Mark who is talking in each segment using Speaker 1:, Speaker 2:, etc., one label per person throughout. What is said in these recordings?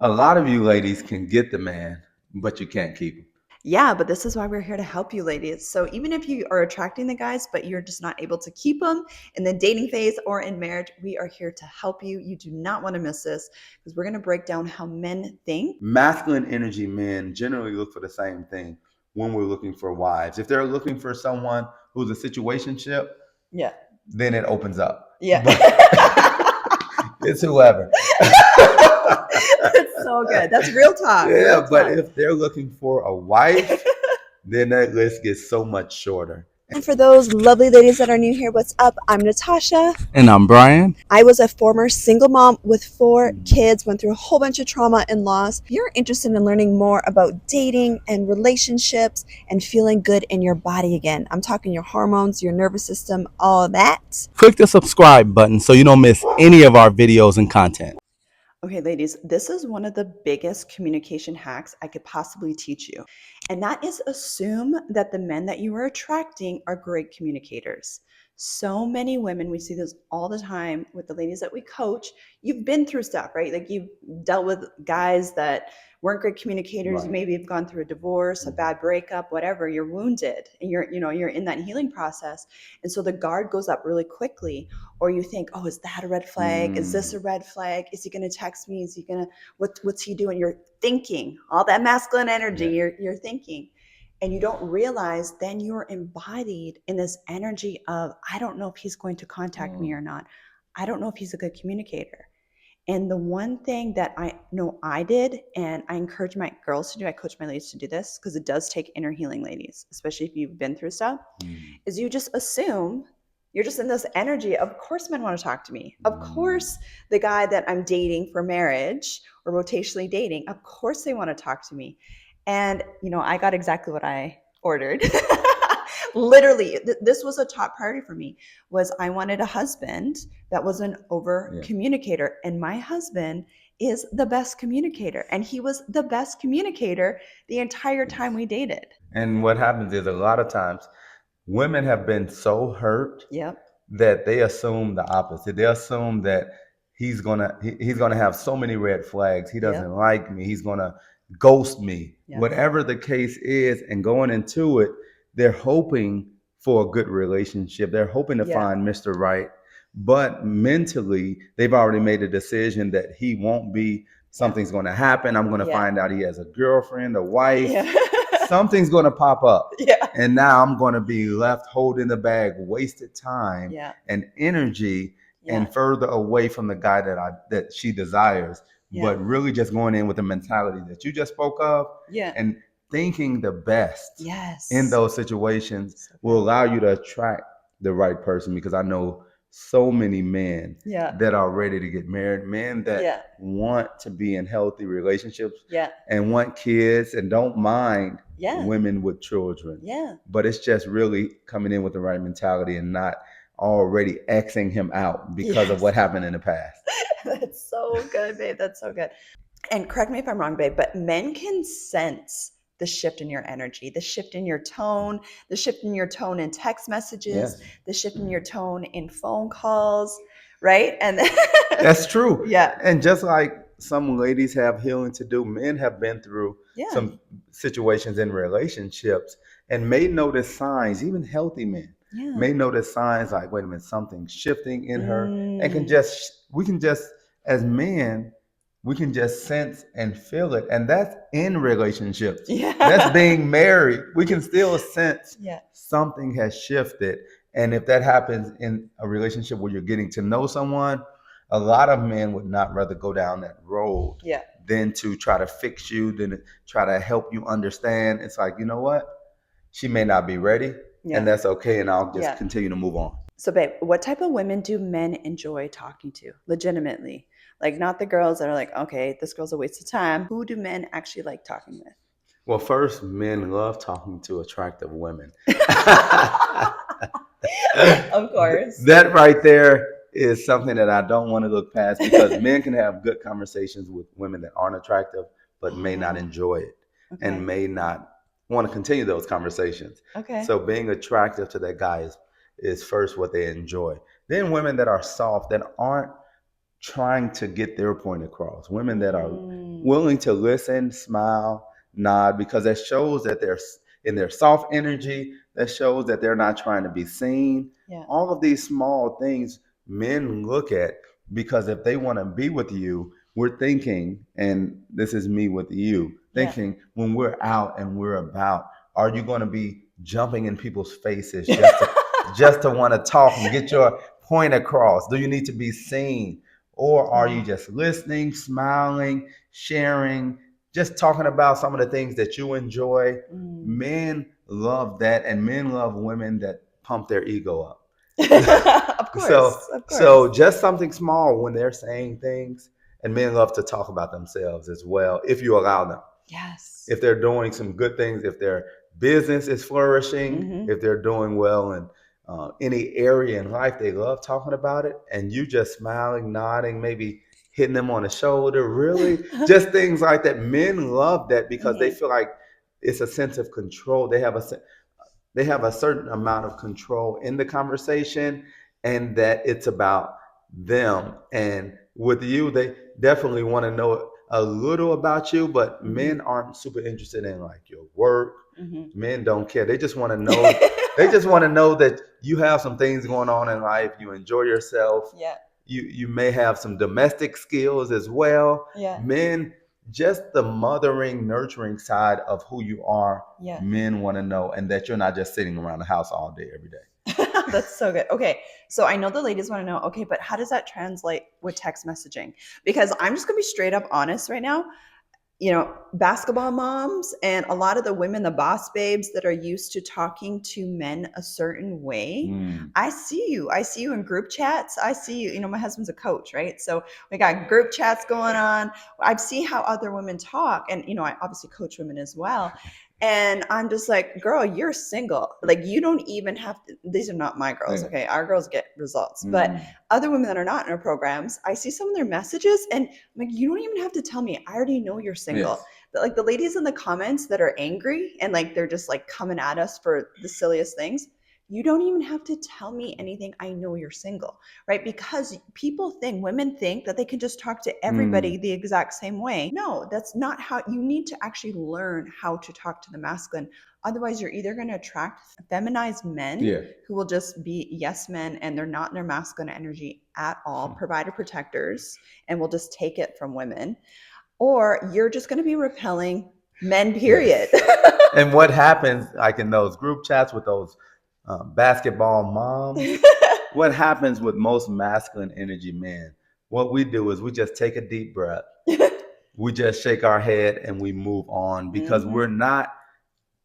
Speaker 1: A lot of you ladies can get the man, but you can't keep him.
Speaker 2: Yeah, but this is why we're here to help you, ladies. So even if you are attracting the guys, but you're just not able to keep them in the dating phase or in marriage, we are here to help you. You do not want to miss this because we're going to break down how men think.
Speaker 1: Masculine energy men generally look for the same thing when we're looking for wives. If they're looking for someone who's a situationship,
Speaker 2: Yeah.
Speaker 1: then it opens up.
Speaker 2: Yeah.
Speaker 1: But it's whoever.
Speaker 2: That's so good. That's real talk.
Speaker 1: Yeah,
Speaker 2: Real
Speaker 1: but
Speaker 2: talk.
Speaker 1: if they're looking for a wife, then that list gets so much shorter.
Speaker 2: And for those lovely ladies that are new here, what's up? I'm Natasha.
Speaker 1: And I'm Brian.
Speaker 2: I was a former single mom with 4 kids, went through a whole bunch of trauma and loss. If you're interested in learning more about dating and relationships and feeling good in your body again, I'm talking your hormones, your nervous system, all that.
Speaker 1: Click the subscribe button so you don't miss any of our videos and content.
Speaker 2: Okay, ladies, this is one of the biggest communication hacks I could possibly teach you. And that is assume that the men that you are attracting are great communicators. So many women, we see this all the time with the ladies that we coach. You've been through stuff, right? Like you've dealt with guys that weren't great communicators.
Speaker 1: Right.
Speaker 2: You maybe have gone through a divorce, a bad breakup, whatever. You're wounded and you're in that healing process. And so the guard goes up really quickly. Or you think, oh, is that a red flag? Is this a red flag? Is he going to text me? Is he going to, what's he doing? You're thinking all that masculine energy.
Speaker 1: Yeah.
Speaker 2: You're thinking. And you don't realize then you're embodied in this energy of, I don't know if he's going to contact me or not. I don't know if he's a good communicator. And the one thing that I know I did, and I encourage my girls to do, I coach my ladies to do this because it does take inner healing, ladies, especially if you've been through stuff, is you just assume you're just in this energy. Of course, men want to talk to me. Of course, the guy that I'm dating for marriage or rotationally dating, of course they want to talk to me. And, I got exactly what I ordered. Literally, this was a top priority for me, was I wanted a husband that was an over communicator. And my husband is the best communicator. And he was the best communicator the entire time we dated.
Speaker 1: And what happens is a lot of times women have been so hurt
Speaker 2: Yep.
Speaker 1: that they assume the opposite. They assume that he's gonna have so many red flags. He doesn't like me. He's gonna ghost me.
Speaker 2: Yep.
Speaker 1: Whatever the case is, and going into it, they're hoping for a good relationship. They're hoping to find Mr. Right. But mentally, they've already made a decision that he won't be. Something's going to happen. I'm going to find out he has a girlfriend, a wife. Something's going to pop up. And now I'm going to be left holding the bag, wasted time and energy, and further away from the guy that she desires. But really just going in with the mentality that you just spoke of. And thinking the best in those situations will allow you to attract the right person, because I know so many men that are ready to get married, men that want to be in healthy relationships and want kids and don't mind women with children. But it's just really coming in with the right mentality and not already Xing him out because of what happened in the past.
Speaker 2: That's so good, babe. That's so good. And correct me if I'm wrong, babe, but men can sense the shift in your energy, the shift in your tone, the shift in your tone in text messages, the shift in your tone in phone calls, right? And
Speaker 1: that's true. And just like some ladies have healing to do, men have been through some situations in relationships and may notice signs. Even healthy men may notice signs like, wait a minute, something's shifting in her, and we can just as men, we can just sense and feel it. And that's in relationships. That's being married. We can still sense something has shifted. And if that happens in a relationship where you're getting to know someone, a lot of men would not rather go down that road than to try to fix you, than to try to help you understand. It's like, you know what? She may not be ready, and that's okay. And I'll just continue to move on.
Speaker 2: So, babe, what type of women do men enjoy talking to legitimately? Like, not the girls that are like, okay, this girl's a waste of time. Who do men actually like talking with?
Speaker 1: Well, first, men love talking to attractive women.
Speaker 2: Of course.
Speaker 1: That right there is something that I don't want to look past, because men can have good conversations with women that aren't attractive, but may not enjoy it and may not want to continue those conversations. So being attractive to that guy is first what they enjoy. Then women that are soft, that aren't trying to get their point across, women that are willing to listen, smile, nod, because that shows that they're in their soft energy. That shows that they're not trying to be seen.
Speaker 2: Yeah.
Speaker 1: All of these small things men look at, because if they want to be with you, we're thinking, and this is me with you, thinking when we're out and we're about, are you going to be jumping in people's faces just to want to talk and get your point across? Do you need to be seen? Or are you just listening, smiling, sharing, just talking about some of the things that you enjoy? Men love that, and men love women that pump their ego up.
Speaker 2: Of course.
Speaker 1: So just something small when they're saying things, and men love to talk about themselves as well, if you allow them.
Speaker 2: Yes.
Speaker 1: If they're doing some good things, if their business is flourishing, if they're doing well in any area in life, they love talking about it. And you just smiling, nodding, maybe hitting them on the shoulder, really, just things like that. Men love that because they feel like it's a sense of control. They have a certain amount of control in the conversation, and that it's about them. And with you, they definitely want to know a little about you, but men aren't super interested in like your work. Men don't care. They just want to know. They just want to know that you have some things going on in life. You enjoy yourself.
Speaker 2: Yeah.
Speaker 1: You may have some domestic skills as well.
Speaker 2: Yeah.
Speaker 1: Men, just the mothering, nurturing side of who you are.
Speaker 2: Yeah.
Speaker 1: Men want to know, and that you're not just sitting around the house all day, every day.
Speaker 2: That's so good. Okay. So I know the ladies want to know, okay, but how does that translate with text messaging? Because I'm just going to be straight up honest right now. You know, basketball moms and a lot of the women, the boss babes that are used to talking to men a certain way. I see you in group chats. I see you, my husband's a coach, right? So we got group chats going on. I see how other women talk, and, I obviously coach women as well. And I'm just like, girl, you're single. Like, you don't even have to, these are not my girls. Okay. Our girls get results, but other women that are not in our programs, I see some of their messages and I'm like, you don't even have to tell me. I already know you're single. Yes. But like the ladies in the comments that are angry and like, they're just like coming at us for the silliest things. You don't even have to tell me anything. I know you're single, right? Because women think that they can just talk to everybody the exact same way. No, that's not how. You need to actually learn how to talk to the masculine. Otherwise, you're either going to attract feminized men who will just be yes men, and they're not in their masculine energy at all, provider protectors, and will just take it from women. Or you're just going to be repelling men, period.
Speaker 1: Yes. And what happens, like in those group chats with those basketball moms, what happens with most masculine energy men, what we do is we just take a deep breath. We just shake our head and we move on, because we're not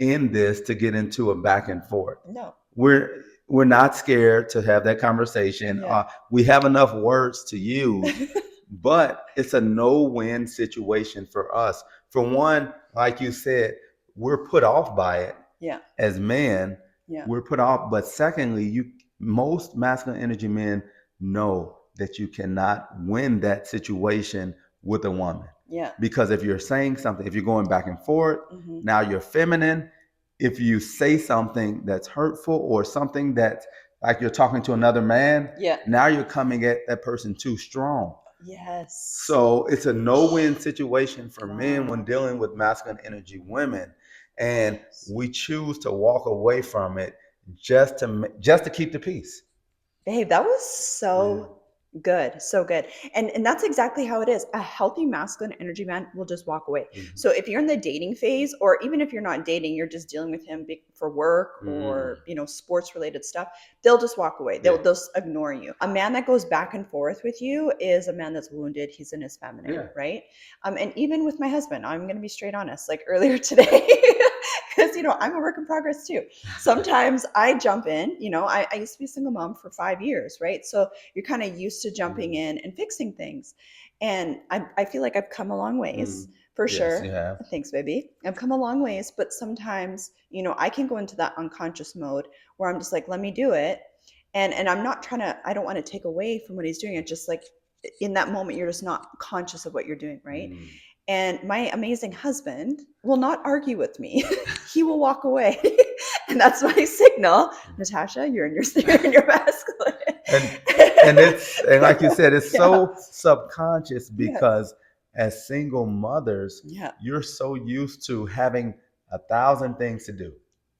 Speaker 1: in this to get into a back and forth.
Speaker 2: No.
Speaker 1: We're not scared to have that conversation. We have enough words to use, but it's a no-win situation for us. For one, like you said, we're put off by it as men. We're put off. But secondly, most masculine energy men know that you cannot win that situation with a woman.
Speaker 2: Yeah.
Speaker 1: Because if you're saying something, if you're going back and forth, now you're feminine. If you say something that's hurtful or something that like you're talking to another man, now you're coming at that person too strong.
Speaker 2: Yes.
Speaker 1: So it's a no-win situation for men when dealing with masculine energy women. And we choose to walk away from it just to keep the peace.
Speaker 2: Babe, that was so good. So good. And that's exactly how it is. A healthy masculine energy man will just walk away. So if you're in the dating phase, or even if you're not dating, you're just dealing with him for work or, sports related stuff, they'll just walk away. They'll just ignore you. A man that goes back and forth with you is a man that's wounded. He's in his feminine, right? And even with my husband, I'm going to be straight honest, like earlier today, because, I'm a work in progress too. Sometimes I jump in, I used to be a single mom for 5 years, right? So you're kind of used to jumping in and fixing things. And I feel like I've come a long ways for sure.
Speaker 1: Yeah.
Speaker 2: Thanks, baby. I've come a long ways, but sometimes, I can go into that unconscious mode where I'm just like, let me do it. And I don't want to take away from what he's doing. It's just like in that moment, you're just not conscious of what you're doing, right? And my amazing husband will not argue with me. He will walk away. And that's my signal. Natasha, you're in your masculine.
Speaker 1: And like you said, it's so subconscious, because as single mothers,
Speaker 2: Yeah.
Speaker 1: you're so used to having 1,000 things to do.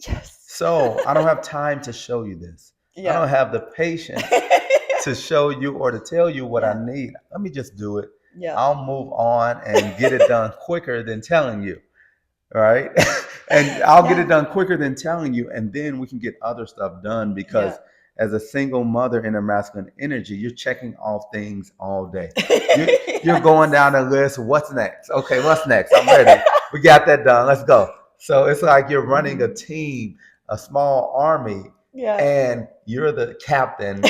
Speaker 2: Yes.
Speaker 1: So I don't have time to show you this. I
Speaker 2: Yeah.
Speaker 1: don't have the patience to show you or to tell you what I need. Let me just do it.
Speaker 2: Yeah.
Speaker 1: I'll move on and get it done quicker than telling you. Right. And I'll get it done quicker than telling you. And then we can get other stuff done because as a single mother in a masculine energy, you're checking off things all day. You're going down the list. What's next? Okay, what's next? I'm ready. We got that done. Let's go. So it's like you're running a team, a small army, and you're the captain.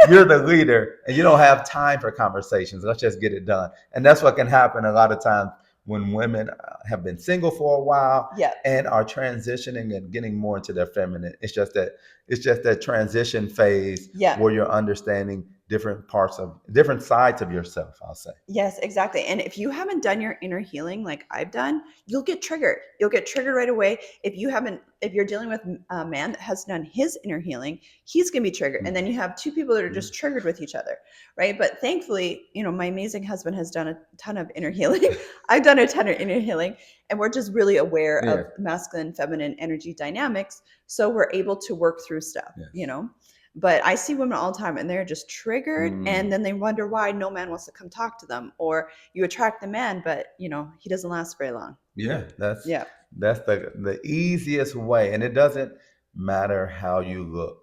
Speaker 1: You're the leader, and you don't have time for conversations. Let's just get it done. And that's what can happen a lot of times when women have been single for a while and are transitioning and getting more into their feminine. It's just that transition phase where you're understanding different sides of yourself, I'll say.
Speaker 2: Yes, exactly. And if you haven't done your inner healing like I've done, you'll get triggered. You'll get triggered right away. If you're dealing with a man that has done his inner healing, he's going to be triggered. And then you have two people that are just triggered with each other, right? But thankfully, my amazing husband has done a ton of inner healing. I've done a ton of inner healing, and we're just really aware of masculine, feminine energy dynamics. So we're able to work through stuff, But I see women all the time and they're just triggered and then they wonder why no man wants to come talk to them, or you attract the man, but he doesn't last very long.
Speaker 1: Yeah, that's the easiest way. And it doesn't matter how you look.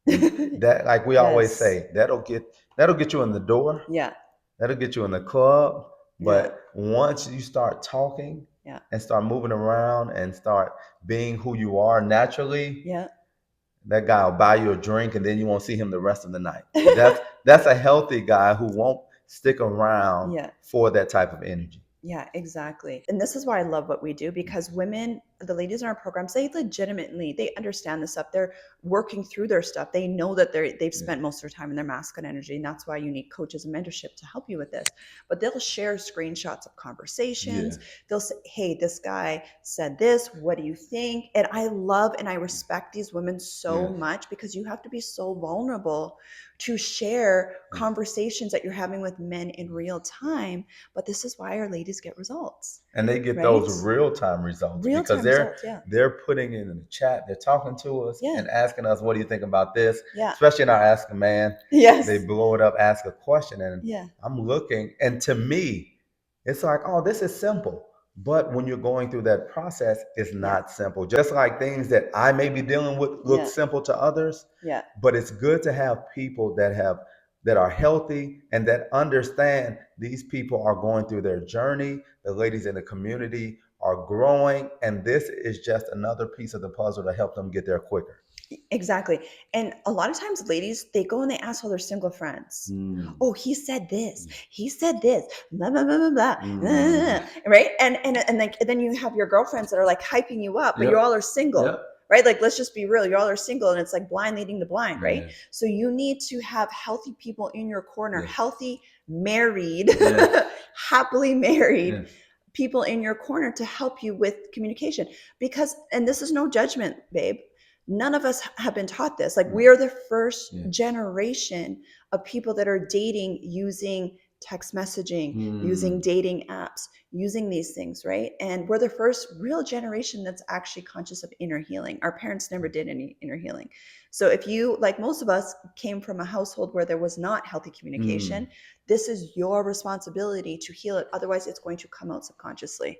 Speaker 1: That, like we always say, that'll get you in the door.
Speaker 2: Yeah.
Speaker 1: That'll get you in the club. But once you start talking and start moving around and start being who you are naturally, that guy will buy you a drink and then you won't see him the rest of the night. That's a healthy guy who won't stick around for that type of energy.
Speaker 2: Yeah, exactly. And this is why I love what we do, because women, the ladies in our programs, they understand this stuff. They're working through their stuff. They know that they've spent most of their time in their masculine energy. And that's why you need coaches and mentorship to help you with this. But they'll share screenshots of conversations. They'll say, hey, this guy said this. What do you think? And I love and I respect these women so much, because you have to be so vulnerable to share conversations that you're having with men in real time. But this is why our ladies get results.
Speaker 1: And they get those real-time results because they're putting it in the chat. They're talking to us and asking us, what do you think about this? Especially in our Ask a Man. They blow it up, ask a question. And I'm looking. And to me, it's like, oh, this is simple. But when you're going through that process, it's not simple. Just like things that I may be dealing with look simple to others. But it's good to have people that are healthy and that understand these people are going through their journey. The ladies in the community are growing, and this is just another piece of the puzzle to help them get there quicker.
Speaker 2: Exactly. And a lot of times ladies, they go and they ask all their single friends, oh, he said this, he said this, blah, blah, blah, blah, blah. Right? And then you have your girlfriends that are like hyping you up, but you all are single. Right? Like, let's just be real. You all are single, and it's like blind leading the blind, right? So you need to have healthy people in your corner, healthy, married, happily married people in your corner to help you with communication. Because, and this is no judgment, babe, none of us have been taught this. Like, we are the first generation of people that are dating using text messaging, using dating apps, using these things, right? And we're the first real generation that's actually conscious of inner healing. Our parents never did any inner healing. So if you, like most of us, came from a household where there was not healthy communication, this is your responsibility to heal it. Otherwise, it's going to come out subconsciously.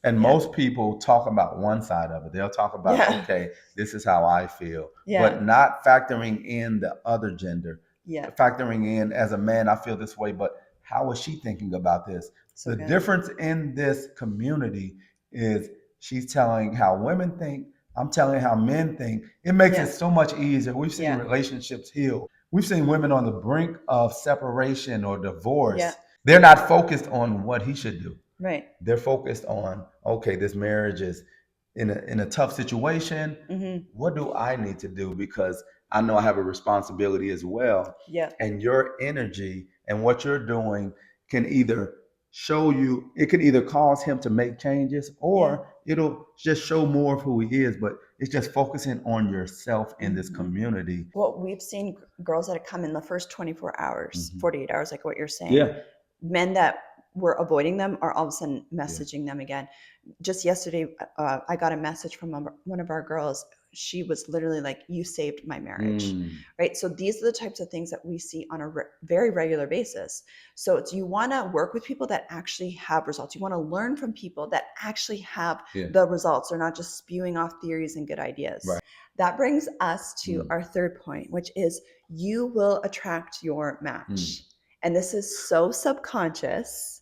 Speaker 1: And most people talk about one side of it. They'll talk about, okay, this is how I feel, but not factoring in the other gender. Factoring in, as a man, I feel this way, but how is she thinking about this? The difference in this community is she's telling how women think, I'm telling how men think. It makes it so much easier. We've seen relationships heal. We've seen women on the brink of separation or divorce. They're not focused on what he should do. They're focused on, okay, this marriage is in a tough situation. What do I need to do? Because I know I have a responsibility as well. And your energy and what you're doing can either show you, it can either cause him to make changes, or it'll just show more of who he is. But it's just focusing on yourself in this community.
Speaker 2: Well, we've seen girls that have come in the first 24 hours, 48 hours, like what you're saying. Men that we're avoiding them are all of a sudden messaging them again. Just yesterday, I got a message from one of our girls. She was literally like, "You saved my marriage," right? So these are the types of things that we see on a very regular basis. So you want to work with people that actually have results. You want to learn from people that actually have the results. They're not just spewing off theories and good ideas.
Speaker 1: Right.
Speaker 2: That brings us to our third point, which is you will attract your match. And this is so subconscious.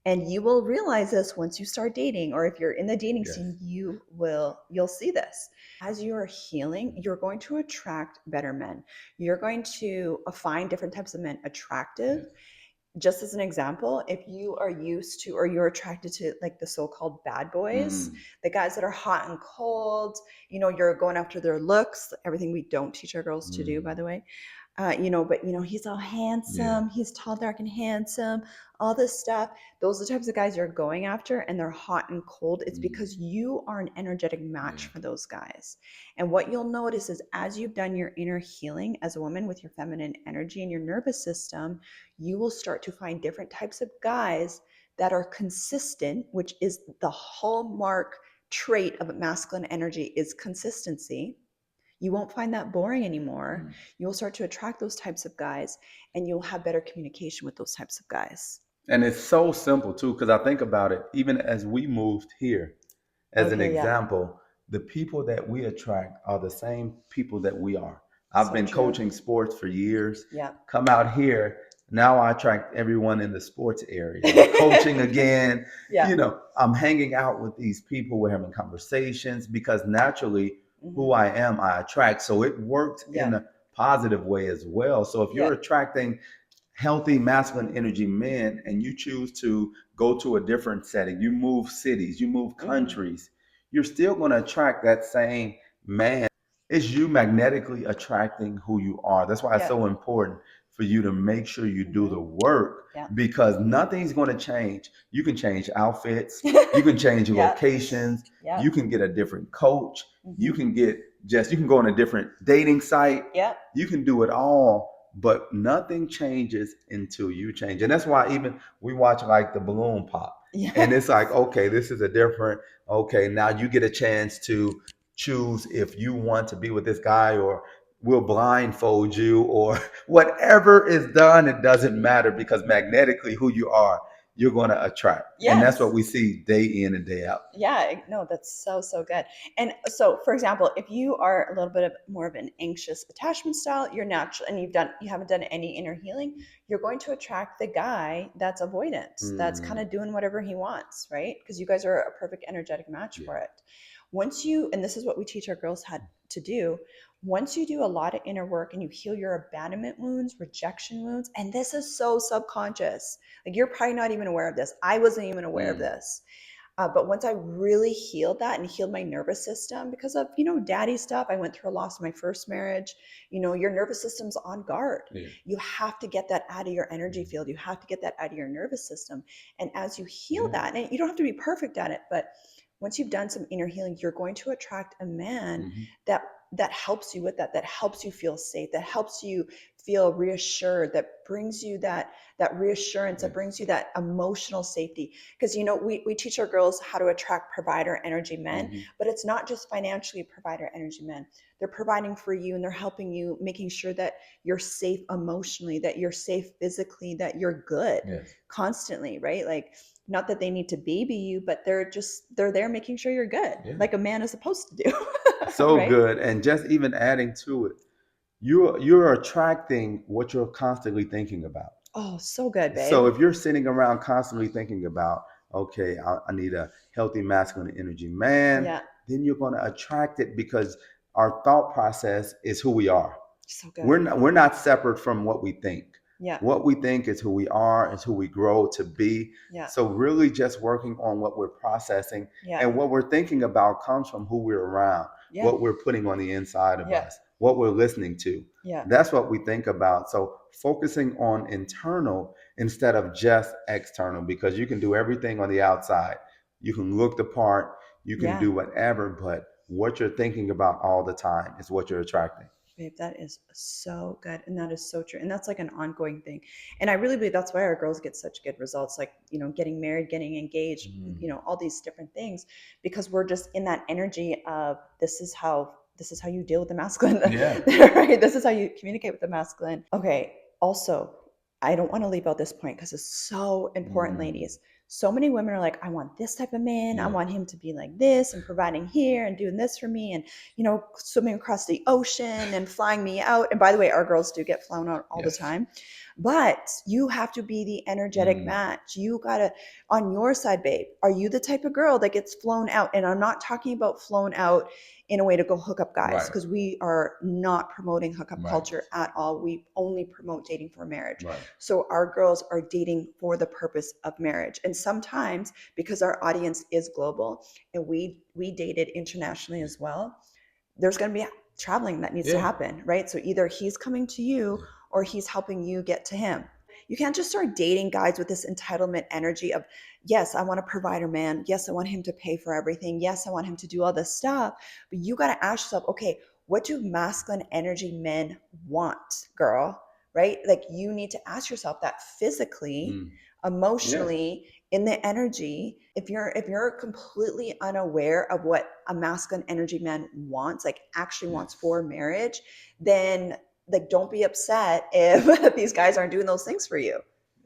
Speaker 2: And you will realize this once you start dating, or if you're in the dating scene, you'll see this. As you are healing, you're going to attract better men. You're going to find different types of men attractive. Just as an example, if you are used to, or you're attracted to like the so-called bad boys, the guys that are hot and cold, you're going after their looks, everything we don't teach our girls to do, by the way. But he's all handsome, he's tall, dark, and handsome, all this stuff. Those are the types of guys you're going after, and they're hot and cold. It's because you are an energetic match for those guys. And what you'll notice is as you've done your inner healing as a woman with your feminine energy and your nervous system, you will start to find different types of guys that are consistent, which is the hallmark trait of masculine energy, is consistency. You won't find that boring anymore. You'll start to attract those types of guys, and you'll have better communication with those types of guys.
Speaker 1: And it's so simple too, because I think about it, even as we moved here, as an example, the people that we attract are the same people that we are. I've been coaching sports for years. Come out here, now I attract everyone in the sports area. I'm coaching again. I'm hanging out with these people. We're having conversations because naturally who I am, I attract. So it works in a positive way as well. So if you're attracting healthy masculine energy men and you choose to go to a different setting, you move cities, you move countries, you're still going to attract that same man. It's you magnetically attracting who you are. That's why it's so important for you to make sure you do the work, because nothing's going to change. You can change outfits, you can change locations, you can get a different coach, you can go on a different dating site, you can do it all, but nothing changes until you change. And that's why even we watch like the balloon pop. And it's like, okay, this is a different, okay, now you get a chance to choose if you want to be with this guy, or we'll blindfold you, or whatever is done. It doesn't matter, because magnetically who you are, you're going to attract. And that's what we see day in and day out.
Speaker 2: No, that's so good. And so, for example, if you are a little bit of more of an anxious attachment style, you're natural, and you haven't done any inner healing, you're going to attract the guy that's avoidant, that's kind of doing whatever he wants, right? Because you guys are a perfect energetic match for it. And this is what we teach our girls how to do, once you do a lot of inner work and you heal your abandonment wounds, rejection wounds, and this is so subconscious, like you're probably not even aware of this. I wasn't even aware of this. But once I really healed that and healed my nervous system because of, daddy stuff, I went through a loss of my first marriage. Your nervous system's on guard. You have to get that out of your energy field. You have to get that out of your nervous system. And as you heal that, and you don't have to be perfect at it, but once you've done some inner healing, you're going to attract a man that helps you with that helps you feel safe, that helps you feel reassured, that brings you that reassurance, that brings you that emotional safety. Because we teach our girls how to attract provider energy men, but it's not just financially provider energy men. They're providing for you, and they're helping you, making sure that you're safe emotionally, that you're safe physically, that you're good constantly, right? Like, not that they need to baby you, but they're there making sure you're good, like a man is supposed to do.
Speaker 1: So right? Good. And just even adding to it, you're attracting what you're constantly thinking about.
Speaker 2: Oh, so good, babe.
Speaker 1: So if you're sitting around constantly thinking about, okay, I need a healthy masculine energy man, then you're going to attract it, because our thought process is who we are.
Speaker 2: So good.
Speaker 1: We're not separate from what we think. What we think is who we are, is who we grow to be. So really just working on what we're processing, and what we're thinking about comes from who we're around, what we're putting on the inside of us, what we're listening to. That's what we think about. So focusing on internal instead of just external, because you can do everything on the outside. You can look the part, you can do whatever, but what you're thinking about all the time is what you're attracting.
Speaker 2: babe, that is so good. And that is so true. And that's like an ongoing thing. And I really believe that's why our girls get such good results, like, getting married, getting engaged, all these different things, because we're just in that energy of this is how you deal with the masculine.
Speaker 1: Yeah.
Speaker 2: Right? This is how you communicate with the masculine. Okay. Also, I don't want to leave out this point because it's so important, ladies. So many women are like, I want this type of man. I want him to be like this and providing here and doing this for me and, swimming across the ocean and flying me out. And by the way, our girls do get flown out all the time. But you have to be the energetic match. You got to, on your side, babe, are you the type of girl that gets flown out? And I'm not talking about flown out in a way to go hook up guys, because we are not promoting hookup culture at all. We only promote dating for marriage. So our girls are dating for the purpose of marriage. And sometimes, because our audience is global and we dated internationally as well, there's going to be traveling that needs to happen, right? So either he's coming to you or he's helping you get to him. You can't just start dating guys with this entitlement energy of, yes, I want a provider man. Yes, I want him to pay for everything. Yes, I want him to do all this stuff. But you got to ask yourself, okay, what do masculine energy men want, girl? Right? Like, you need to ask yourself that physically, emotionally, in the energy. If you're completely unaware of what a masculine energy man wants, like actually wants for marriage, then like, don't be upset if these guys aren't doing those things for you.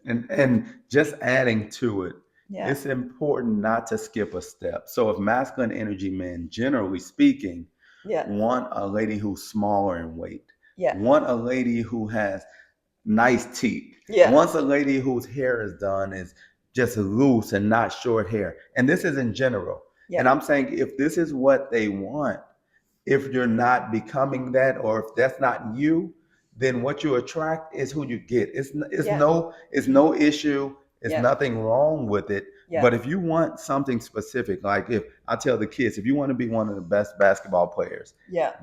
Speaker 1: And just adding to it, it's important not to skip a step. So if masculine energy men, generally speaking, want a lady who's smaller in weight, want a lady who has nice teeth, wants a lady whose hair is done is just loose and not short hair. And this is in general. And I'm saying, if this is what they want, if you're not becoming that, or if that's not you, then what you attract is who you get. It's no issue. It's nothing wrong with it. But if you want something specific, like if I tell the kids, if you want to be one of the best basketball players,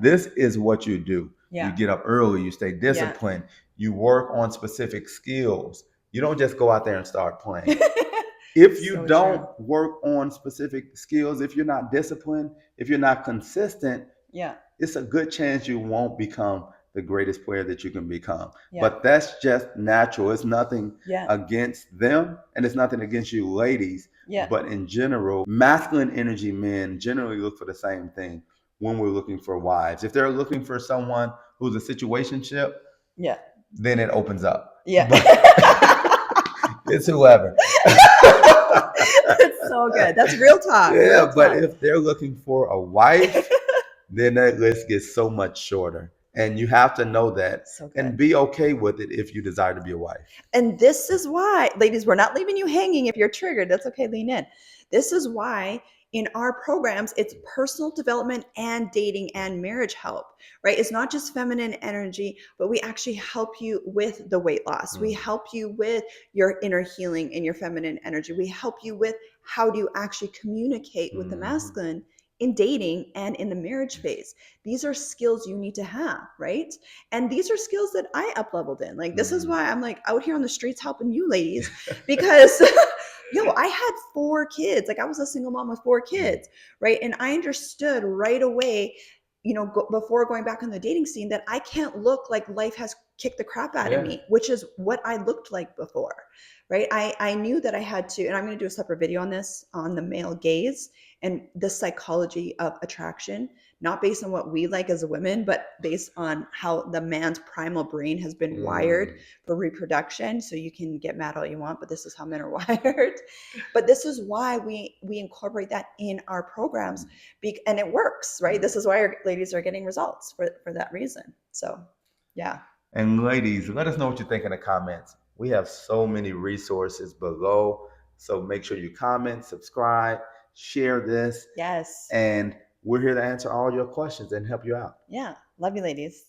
Speaker 1: this is what you do. You get up early, you stay disciplined, you work on specific skills. You don't just go out there and start playing. If you don't work on specific skills, if you're not disciplined, if you're not consistent, it's a good chance you won't become the greatest player that you can become. But that's just natural. It's nothing against them, and it's nothing against you ladies. But in general, masculine energy men generally look for the same thing when we're looking for wives. If they're looking for someone who's a situationship, then it opens up. It's whoever.
Speaker 2: It's so good. That's real talk. Real talk.
Speaker 1: But if they're looking for a wife, then that list gets so much shorter. And you have to know that and be okay with it if you desire to be a wife.
Speaker 2: And this is why, ladies, we're not leaving you hanging if you're triggered. That's okay. Lean in. This is why in our programs, it's personal development and dating and marriage help, right? It's not just feminine energy, but we actually help you with the weight loss. We help you with your inner healing and your feminine energy. We help you with how do you actually communicate with the masculine in dating and in the marriage phase. These are skills you need to have, right? And these are skills that I up-leveled in. Like, this is why I'm like out here on the streets helping you ladies, because I had 4 kids. Like, I was a single mom with 4 kids, right? And I understood right away, before going back on the dating scene, that I can't look like life has kicked the crap out of me, which is what I looked like before, right? I knew that I had to, and I'm going to do a separate video on this, on the male gaze and the psychology of attraction, not based on what we like as a women, but based on how the man's primal brain has been wired for reproduction. So you can get mad all you want, but this is how men are wired. But this is why we incorporate that in our programs, and it works, right? This is why our ladies are getting results for that reason. So, yeah.
Speaker 1: And ladies, let us know what you think in the comments. We have so many resources below. So make sure you comment, subscribe, share this.
Speaker 2: Yes.
Speaker 1: And we're here to answer all your questions and help you out.
Speaker 2: Yeah. Love you, ladies.